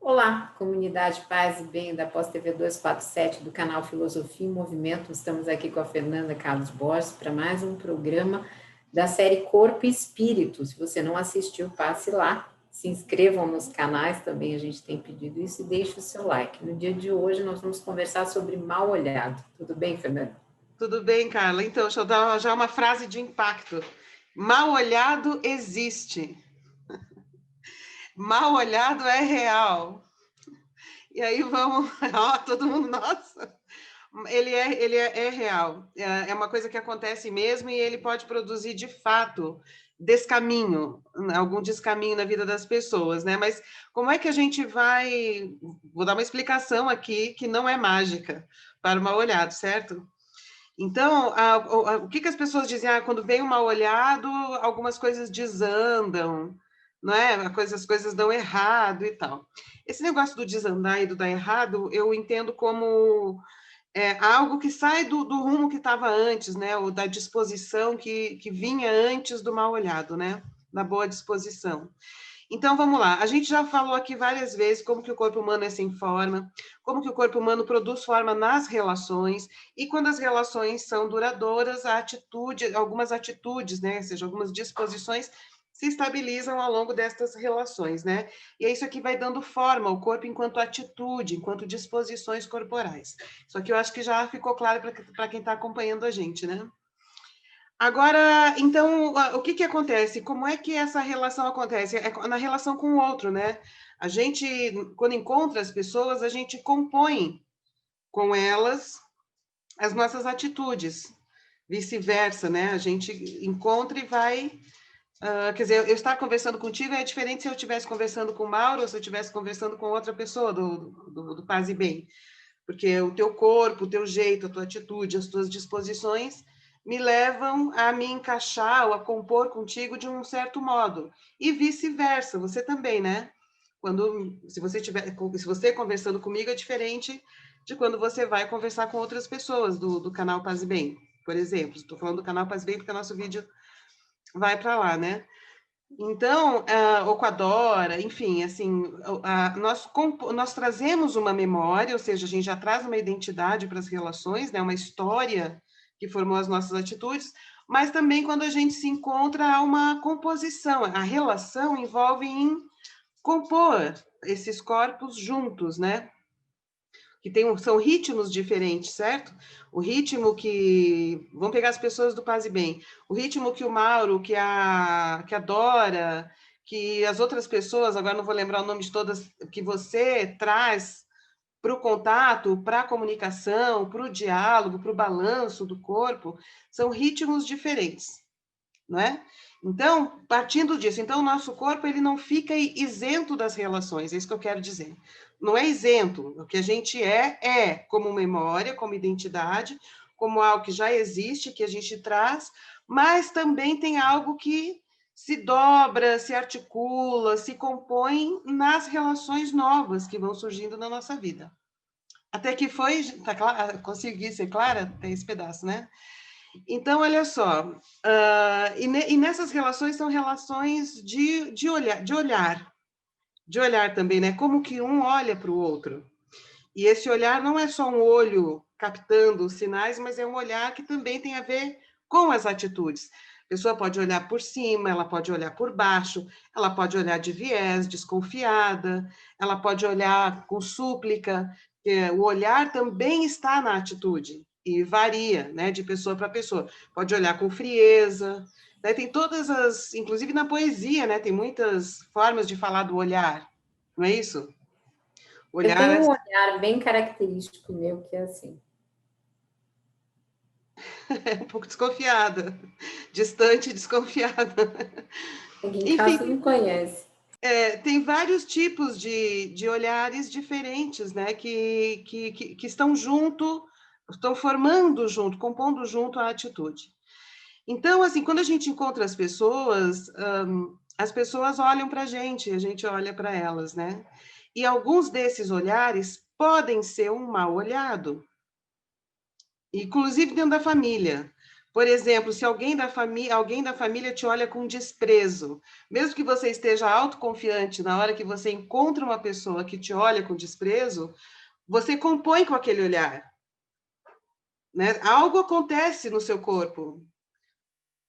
Olá, comunidade Paz e Bem da Pós-TV 247 do canal Filosofia e Movimento. Estamos aqui com a Fernanda Carlos Borges para mais um programa da série Corpo e Espírito. Se você não assistiu, passe lá, se inscrevam nos canais, também a gente tem pedido isso, e deixe o seu like. No dia de hoje nós vamos conversar sobre mal olhado. Tudo bem, Fernanda? Tudo bem, Carla? Então, deixa eu dar já uma frase de impacto. Mal olhado existe. Mal olhado é real. E aí vamos, ó, todo mundo, nossa. Ele é real. É uma coisa que acontece mesmo e ele pode produzir, de fato, descaminho, algum descaminho na vida das pessoas, né? Mas como é que a gente vai... Vou dar uma explicação aqui que não é mágica para o mal olhado, certo? Então, o que as pessoas dizem? Quando vem um mal olhado, algumas coisas desandam, não é? As coisas dão errado e tal. Esse negócio do desandar e do dar errado, eu entendo como algo que sai do rumo que estava antes, né? Ou da disposição que vinha antes do mal olhado, né? Da boa disposição. Então, vamos lá. A gente já falou aqui várias vezes como que o corpo humano é sem forma, como que o corpo humano produz forma nas relações, e quando as relações são duradouras, algumas atitudes, né, ou seja, algumas disposições se estabilizam ao longo destas relações, né? E é isso aqui vai dando forma ao corpo enquanto atitude, enquanto disposições corporais. Isso aqui eu acho que já ficou claro para quem está acompanhando a gente, né? Agora, então, o que acontece? Como é que essa relação acontece? É na relação com o outro, né? A gente, quando encontra as pessoas, a gente compõe com elas as nossas atitudes. Vice-versa, né? A gente encontra e vai... quer dizer, eu estar conversando contigo é diferente se eu estivesse conversando com o Mauro ou se eu estivesse conversando com outra pessoa do Paz e Bem. Porque o teu corpo, o teu jeito, a tua atitude, as tuas disposições me levam a me encaixar ou a compor contigo de um certo modo. E vice-versa, você também, né? Se você conversando comigo é diferente de quando você vai conversar com outras pessoas do canal Paz e Bem, por exemplo. Estou falando do canal Paz e Bem porque o nosso vídeo vai para lá, né? Então, ou com a Dora, enfim, assim, nós trazemos uma memória, ou seja, a gente já traz uma identidade para as relações, né, uma história que formou as nossas atitudes, mas também quando a gente se encontra, há uma composição. A relação envolve em compor esses corpos juntos, né? São ritmos diferentes, certo? O ritmo que... Vamos pegar as pessoas do Paz e Bem. O ritmo que o Mauro, que a Dora, que as outras pessoas, agora não vou lembrar o nome de todas, que você traz para o contato, para a comunicação, para o diálogo, para o balanço do corpo, são ritmos diferentes, não é? Então, partindo disso, então o nosso corpo ele não fica isento das relações, é isso que eu quero dizer. Não é isento, o que a gente é como memória, como identidade, como algo que já existe, que a gente traz, mas também tem algo que se dobra, se articula, se compõe nas relações novas que vão surgindo na nossa vida. Até que foi, tá claro, consegui ser clara? Tem esse pedaço, né? Então, olha só, e nessas relações são relações de olhar também, né? Como que um olha para o outro. E esse olhar não é só um olho captando os sinais, mas é um olhar que também tem a ver com as atitudes. A pessoa pode olhar por cima, ela pode olhar por baixo, ela pode olhar de viés, desconfiada, ela pode olhar com súplica, o olhar também está na atitude e varia, né, de pessoa para pessoa. Pode olhar com frieza, né, tem todas as, inclusive na poesia, né, tem muitas formas de falar do olhar, não é isso? Eu tenho um olhar bem característico meu que é assim. É um pouco desconfiada, distante, desconfiada. Aqui em Enfim, casa não conhece. tem vários tipos de olhares diferentes, né, que estão junto, estão formando junto, compondo junto a atitude. Então, assim, quando a gente encontra as pessoas olham para a gente olha para elas, né? E alguns desses olhares podem ser um mal olhado, inclusive dentro da família. Por exemplo, se alguém da família te olha com desprezo, mesmo que você esteja autoconfiante, na hora que você encontra uma pessoa que te olha com desprezo, você compõe com aquele olhar, né? Algo acontece no seu corpo,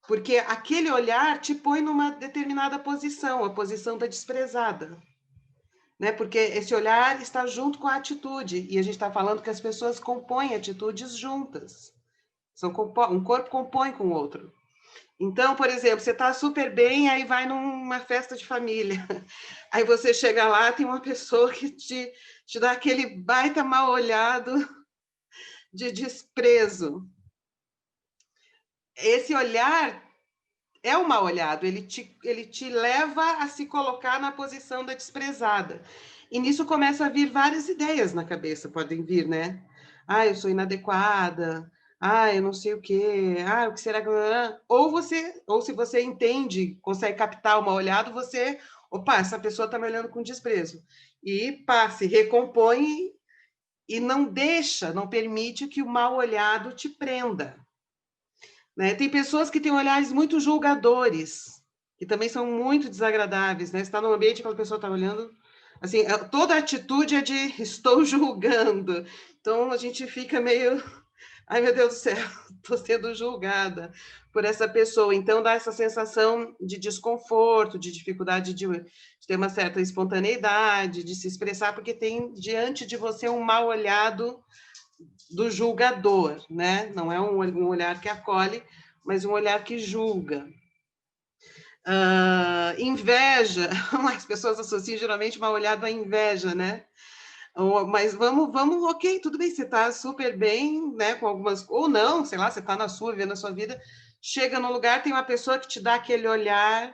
porque aquele olhar te põe numa determinada posição, a posição da desprezada, né? Porque esse olhar está junto com a atitude, e a gente está falando que as pessoas compõem atitudes juntas. Um corpo compõe com o outro. Então, por exemplo, você está super bem, aí vai numa festa de família. Aí você chega lá, tem uma pessoa que te dá aquele baita mal olhado de desprezo. Esse olhar é um mal olhado, ele te leva a se colocar na posição da desprezada. E nisso começa a vir várias ideias na cabeça, podem vir, né? Ah, eu sou inadequada. Ah, eu não sei o quê. Ah, o que será que... Ou se você entende, consegue captar o mal olhado, você... Opa, essa pessoa está me olhando com desprezo. E se recompõe e não permite que o mal olhado te prenda. Né? Tem pessoas que têm olhares muito julgadores, que também são muito desagradáveis, né? Você está num ambiente que aquela pessoa está olhando, assim, toda atitude é de estou julgando. Então a gente fica meio, ai meu Deus do céu, estou sendo julgada por essa pessoa. Então dá essa sensação de desconforto, de dificuldade de ter uma certa espontaneidade, de se expressar, porque tem diante de você um mal olhado do julgador, né? Não é um olhar que acolhe, mas um olhar que julga. Inveja, as pessoas associam geralmente mal olhado à inveja, né? Mas vamos, ok, tudo bem, você está super bem, né? Com algumas, ou não, sei lá, você está na sua, vivendo a sua vida, chega no lugar, tem uma pessoa que te dá aquele olhar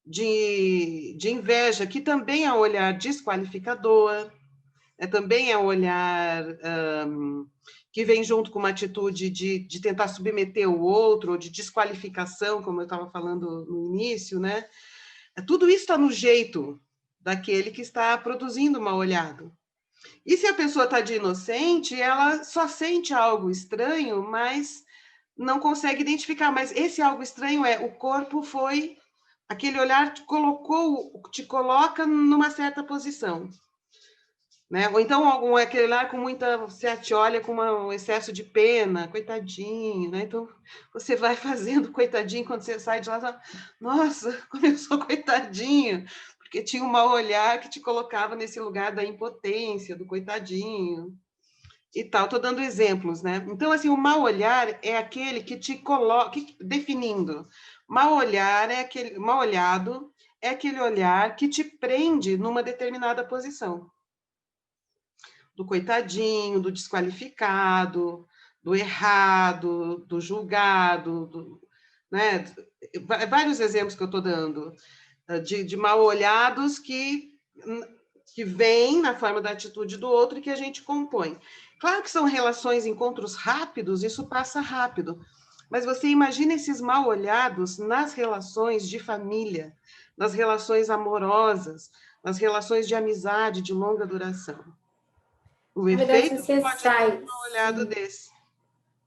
de inveja, que também é um olhar desqualificador, também é um olhar que vem junto com uma atitude de tentar submeter o outro, ou de desqualificação, como eu estava falando no início, né? Tudo isso está no jeito daquele que está produzindo mal olhado. E se a pessoa está de inocente, ela só sente algo estranho, mas não consegue identificar. Mas esse algo estranho o corpo foi... Aquele olhar te coloca numa certa posição. Né? Ou então aquele olhar com muita... Você te olha com um excesso de pena, coitadinho, né? Então você vai fazendo coitadinho, quando você sai de lá, você fala, nossa, como eu sou coitadinho, porque tinha um mau olhar que te colocava nesse lugar da impotência, do coitadinho e tal. Estou dando exemplos, né? Então, assim, o mau olhar é aquele que te coloca... Definindo, mau olhar mau olhado é aquele olhar que te prende numa determinada posição. Do coitadinho, do desqualificado, do errado, do julgado, né? Vários exemplos que eu estou dando de mal-olhados que vêm na forma da atitude do outro e que a gente compõe. Claro que são relações, encontros rápidos, isso passa rápido, mas você imagina esses mal-olhados nas relações de família, nas relações amorosas, nas relações de amizade de longa duração. O Na verdade, se efeito você pode ter sai, um olhado desse.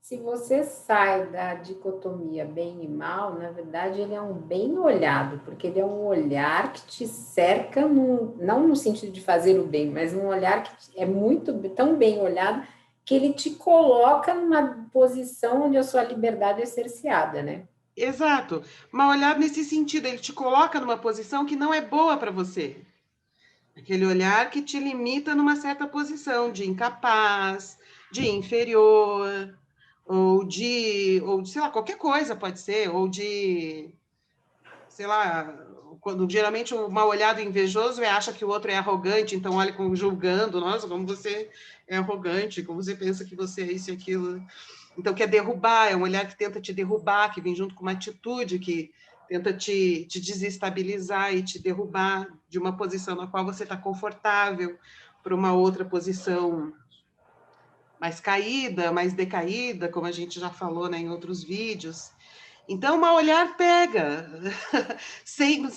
se você sai da dicotomia bem e mal, na verdade ele é um bem olhado, porque ele é um olhar que te cerca, não no sentido de fazer o bem, mas um olhar que é muito tão bem olhado que ele te coloca numa posição onde a sua liberdade é cerceada, né? Exato. Mal olhado nesse sentido, ele te coloca numa posição que não é boa para você. Aquele olhar que te limita numa certa posição de incapaz, de inferior, ou de, sei lá, qualquer coisa pode ser, ou de, sei lá, quando geralmente o mal olhado invejoso acha que o outro é arrogante, então olha como julgando, nossa, como você é arrogante, como você pensa que você é isso e aquilo. Então quer derrubar, é um olhar que tenta te derrubar, que vem junto com uma atitude que tenta te desestabilizar e te derrubar de uma posição na qual você está confortável para uma outra posição mais caída, mais decaída, como a gente já falou, né, em outros vídeos. Então, o mal olhar pega,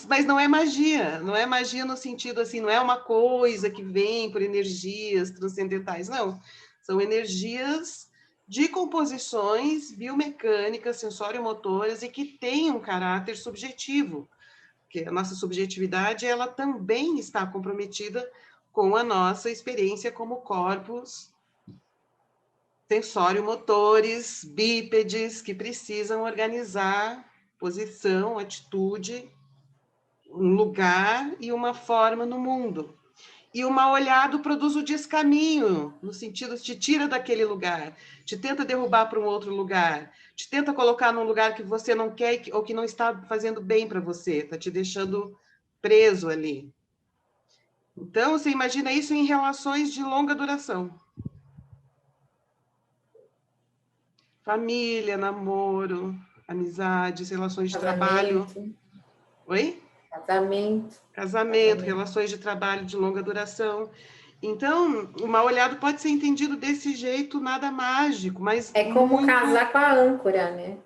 mas não é magia, não é magia no sentido assim, não é uma coisa que vem por energias transcendentais, não. São energias de composições biomecânicas, sensório-motoras e que têm um caráter subjetivo, porque a nossa subjetividade ela também está comprometida com a nossa experiência como corpos sensório-motores, bípedes, que precisam organizar posição, atitude, um lugar e uma forma no mundo. E o mal olhado produz o descaminho, no sentido de te tira daquele lugar, te tenta derrubar para um outro lugar, te tenta colocar num lugar que você não quer ou que não está fazendo bem para você, está te deixando preso ali. Então, você imagina isso em relações de longa duração. Família, namoro, amizades, relações de trabalho. Oi? Casamento, relações de trabalho de longa duração. Então, o mal olhado pode ser entendido desse jeito, nada mágico, mas é como muito... casar com a âncora, né?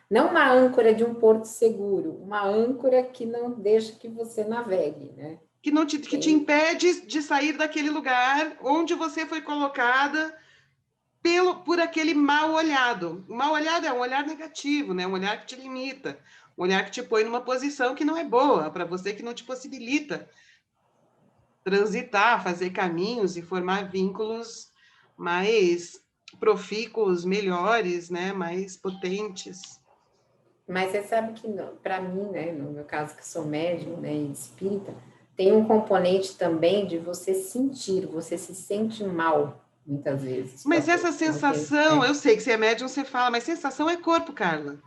Não uma âncora de um porto seguro, uma âncora que não deixa que você navegue, né? Que te impede de sair daquele lugar onde você foi colocada por aquele mal olhado. O mal olhado é um olhar negativo, né? Um olhar que te limita, um olhar que te põe numa posição que não é boa para você, que não te possibilita transitar, fazer caminhos e formar vínculos mais profícuos, melhores, né? Mais potentes. Mas você sabe que, para mim, né, no meu caso, que sou médium, né, e espírita, tem um componente também de você sentir, você se sente mal, muitas vezes. Mas essa sensação, eu sei que você é médium, você fala, mas sensação é corpo, Carla.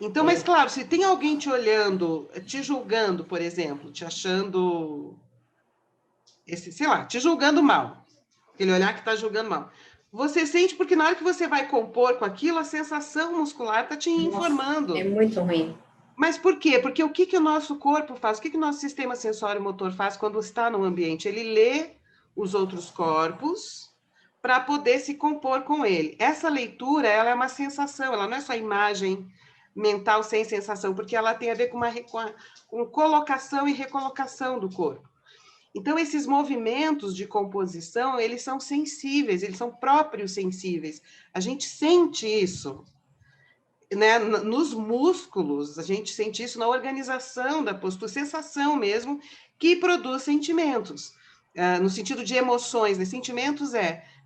Então, mas claro, se tem alguém te olhando, te julgando, por exemplo, te achando, sei lá, te julgando mal, aquele olhar que está julgando mal, você sente porque na hora que você vai compor com aquilo, a sensação muscular está te informando. É muito ruim. Mas por quê? Porque o que o nosso corpo faz? O que o nosso sistema sensório-motor faz quando está no ambiente? Ele lê os outros corpos para poder se compor com ele. Essa leitura, ela é uma sensação, ela não é só imagem mental sem sensação, porque ela tem a ver com colocação e recolocação do corpo. Então, esses movimentos de composição, eles são sensíveis, eles são próprios sensíveis. A gente sente isso, né? Nos músculos, a gente sente isso na organização da postura, sensação mesmo, que produz sentimentos. No sentido de emoções, né? Sentimentos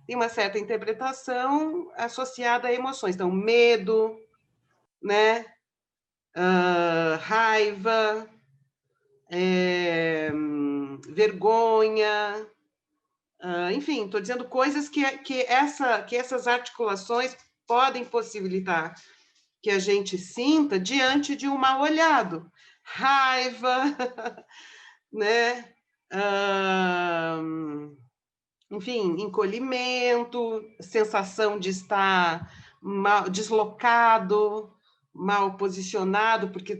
tem uma certa interpretação associada a emoções. Então, medo, né? Raiva, vergonha, enfim, estou dizendo coisas que essas articulações podem possibilitar que a gente sinta diante de um mal olhado. Raiva, né? Enfim, encolhimento, sensação de estar mal, deslocado, mal posicionado, porque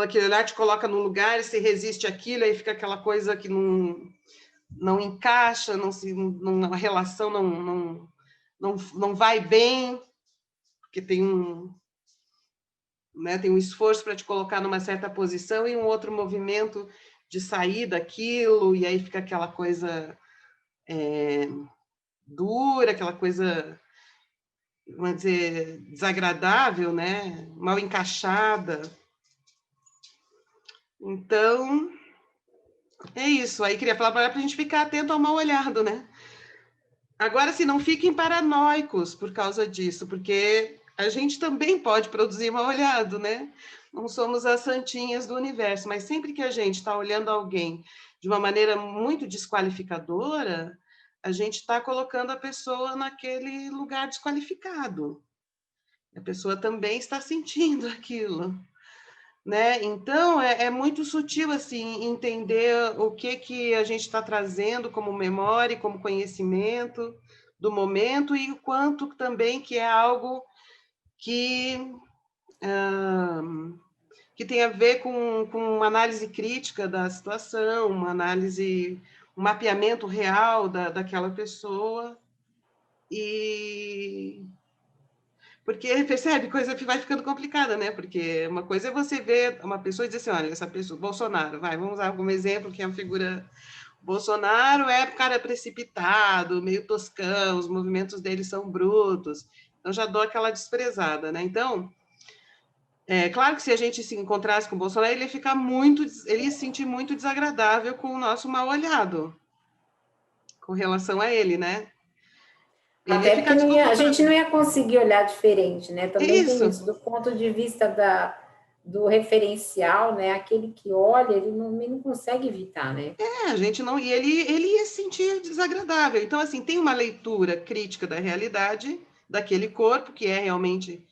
aquele olhar te coloca num lugar, você resiste àquilo, aí fica aquela coisa que não encaixa, a relação não vai bem, porque tem um esforço para te colocar numa certa posição e um outro movimento de sair daquilo, e aí fica aquela coisa dura, aquela coisa, vamos dizer, desagradável, né? Mal encaixada. Então, é isso. Aí queria falar para a gente ficar atento ao mal olhado, né? Agora, se não fiquem paranoicos por causa disso, porque a gente também pode produzir mal olhado, né? Não somos as santinhas do universo, mas sempre que a gente está olhando alguém de uma maneira muito desqualificadora, a gente está colocando a pessoa naquele lugar desqualificado. A pessoa também está sentindo aquilo, né? Então, é muito sutil, assim, entender o que a gente está trazendo como memória, como conhecimento do momento e o quanto também que é algo que tem a ver com uma análise crítica da situação, uma análise, um mapeamento real daquela pessoa. E porque, percebe, coisa que vai ficando complicada, né? Porque uma coisa é você ver uma pessoa e dizer assim, olha, essa pessoa, Bolsonaro, vamos usar algum exemplo que é uma figura... Bolsonaro é cara precipitado, meio toscão, os movimentos dele são brutos. Então, já dou aquela desprezada, né? Então, é claro que se a gente se encontrasse com o Bolsonaro, ele ia se sentir muito desagradável com o nosso mal olhado, com relação a ele, né? Ele ia Até porque ficar a gente desconfortável. não ia conseguir olhar diferente, né? Também tem Isso. isso, do ponto de vista do referencial, né? Aquele que olha, ele não consegue evitar, né? A gente não. E ele ia se sentir desagradável. Então, assim, tem uma leitura crítica da realidade daquele corpo, que é realmente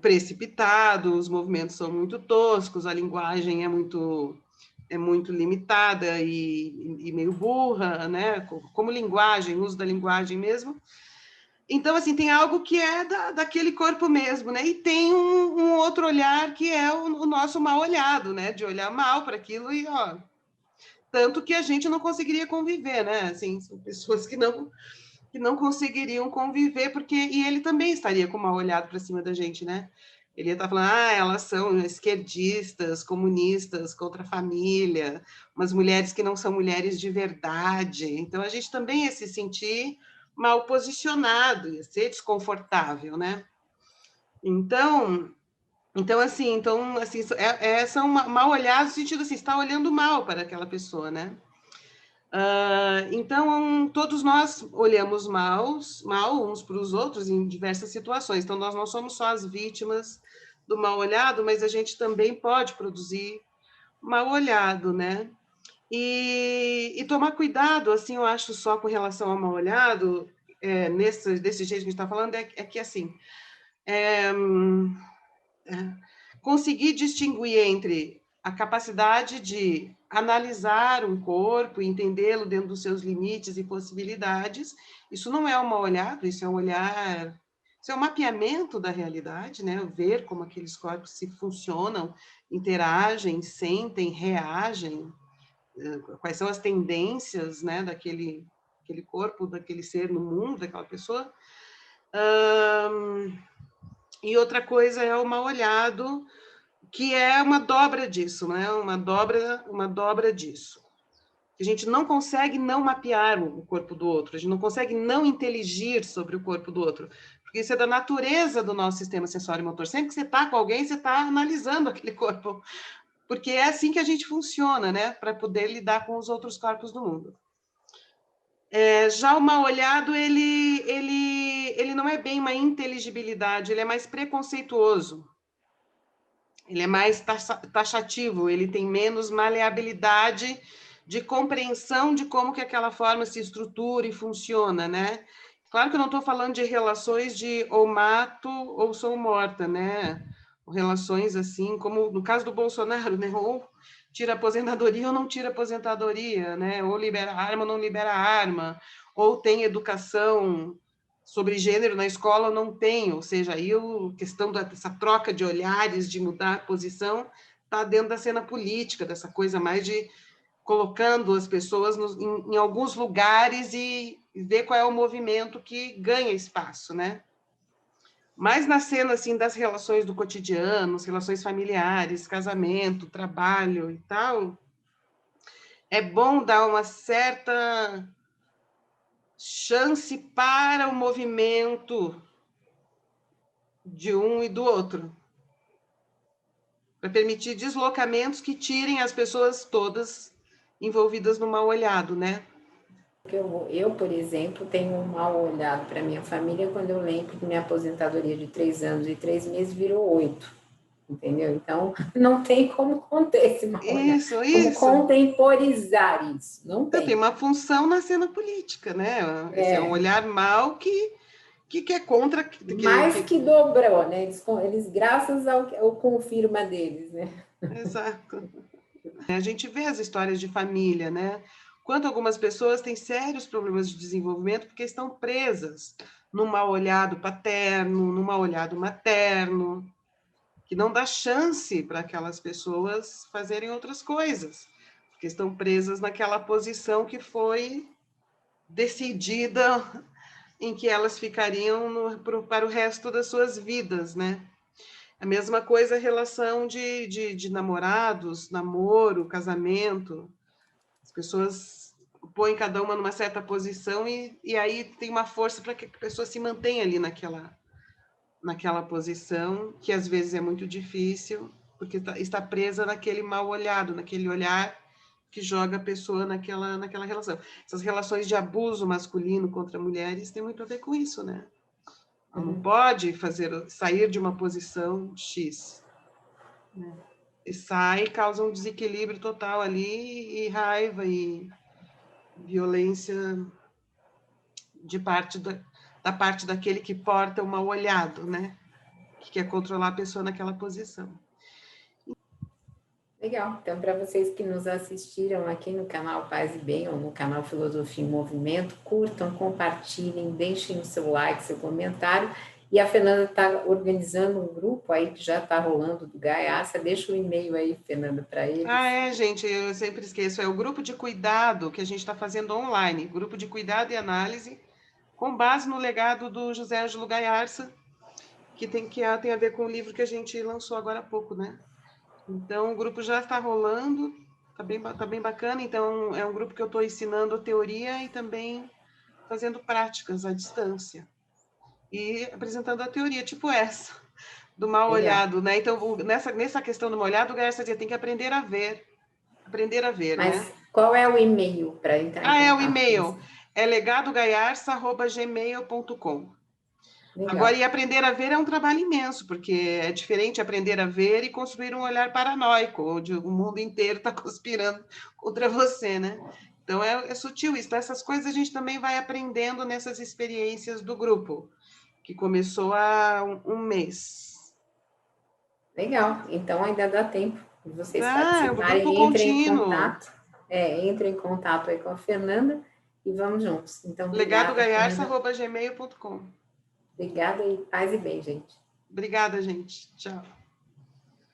precipitado, os movimentos são muito toscos, a linguagem é muito limitada e meio burra, né? Como linguagem, uso da linguagem mesmo. Então, assim, tem algo que é daquele corpo mesmo, né? E tem um outro olhar que é o nosso mal olhado, né? De olhar mal para aquilo e, ó, tanto que a gente não conseguiria conviver, né? Assim, são pessoas que não conseguiriam conviver, e ele também estaria com o mal olhado para cima da gente, né? Ele ia estar falando, elas são esquerdistas, comunistas, contra a família, umas mulheres que não são mulheres de verdade. Então, a gente também ia se sentir mal posicionado, ia ser desconfortável, né? Então, são mal olhados no sentido assim, está olhando mal para aquela pessoa, né? Então, todos nós olhamos mal uns para os outros em diversas situações. Então, nós não somos só as vítimas do mal olhado, mas a gente também pode produzir mal olhado, né? E tomar cuidado, assim, eu acho só com relação ao mal olhado, desse jeito que a gente está falando, é que, assim, conseguir distinguir entre a capacidade de analisar um corpo, entendê-lo dentro dos seus limites e possibilidades. Isso não é um mal olhado, isso é um olhar, isso é um mapeamento da realidade, né? Ver como aqueles corpos se funcionam, interagem, sentem, reagem, quais são as tendências, né, daquele corpo, daquele ser no mundo, daquela pessoa. E outra coisa é o mal olhado, que é uma dobra disso, né? Uma dobra disso. A gente não consegue não mapear o corpo do outro, a gente não consegue não inteligir sobre o corpo do outro, porque isso é da natureza do nosso sistema sensório motor. Sempre que você está com alguém, você está analisando aquele corpo, porque é assim que a gente funciona, né? Para poder lidar com os outros corpos do mundo. Já o mal olhado, ele não é bem uma inteligibilidade, ele é mais preconceituoso. Ele é mais taxativo, ele tem menos maleabilidade de compreensão de como que aquela forma se estrutura e funciona, né? Claro que eu não estou falando de relações de ou mato ou sou morta, né? Relações assim, como no caso do Bolsonaro, né? Ou tira aposentadoria ou não tira aposentadoria, né? Ou libera arma ou não libera arma, ou tem educação sobre gênero na escola não tem, ou seja, aí a questão dessa troca de olhares, de mudar a posição, está dentro da cena política, dessa coisa mais de colocando as pessoas em alguns lugares e ver qual é o movimento que ganha espaço, né? Mas na cena assim das relações do cotidiano, as relações familiares, casamento, trabalho e tal, é bom dar uma certa chance para o movimento de um e do outro, para permitir deslocamentos que tirem as pessoas todas envolvidas no mal olhado, né? Eu, por exemplo, tenho um mal olhado para minha família quando eu lembro que minha aposentadoria de 3 anos e 3 meses virou 8, entendeu? Então, não tem como conter esse mal olhado, como Isso. contemporizar isso, não Então, tem tem. uma função na cena política, né? Esse é um olhar mal que é contra... Mais que dobrou, né? Eles graças ao confirma deles, né? Exato. A gente vê as histórias de família, né? Quanto algumas pessoas têm sérios problemas de desenvolvimento porque estão presas num mal olhado paterno, num mal olhado materno, que não dá chance para aquelas pessoas fazerem outras coisas, porque estão presas naquela posição que foi decidida em que elas ficariam para o resto das suas vidas, né? A mesma coisa a relação de namorados, namoro, casamento. As pessoas põe cada uma numa certa posição e aí tem uma força para que a pessoa se mantenha ali naquela posição, que às vezes é muito difícil, porque está presa naquele mal olhado, naquele olhar que joga a pessoa naquela relação. Essas relações de abuso masculino contra mulheres tem muito a ver com isso, né? Não pode sair de uma posição X, né? E sai e causa um desequilíbrio total ali, e raiva e violência de da parte daquele que porta o mal olhado, né? Que quer controlar a pessoa naquela posição. Legal. Então, para vocês que nos assistiram aqui no canal Paz e Bem ou no canal Filosofia em Movimento, curtam, compartilhem, deixem o seu like, seu comentário. E a Fernanda está organizando um grupo aí que já está rolando do Gaiaça. Deixa o e-mail aí, Fernanda, para eles. Gente, eu sempre esqueço. É o grupo de cuidado que a gente está fazendo online. Grupo de cuidado e análise, com base no legado do José Ângelo Gaiarsa, que tem a ver com o livro que a gente lançou agora há pouco, né? Então, o grupo já está rolando, tá bem bacana. Então, é um grupo que eu estou ensinando a teoria e também fazendo práticas à distância. E apresentando a teoria, tipo essa, do mal olhado, né? Então, nessa questão do mal olhado, o Garcia dizia, tem que aprender a ver. Aprender a ver, Mas né? qual é o e-mail para entrar em contato? É o e-mail. É legadogaiarsa@gmail.com. Agora, e aprender a ver é um trabalho imenso, porque é diferente aprender a ver e construir um olhar paranoico, onde o mundo inteiro está conspirando contra você, né? Então, é sutil isso. Essas coisas a gente também vai aprendendo nessas experiências do grupo, que começou há um mês. Legal. Então, ainda dá tempo de vocês É um grupo participarem. Entrem em contínuo. contato. Entrem em contato aí com a Fernanda e vamos juntos. Então, obrigada, Fernanda. legadogaiarsa@gmail.com. Obrigada e paz e bem, gente. Obrigada, gente. Tchau.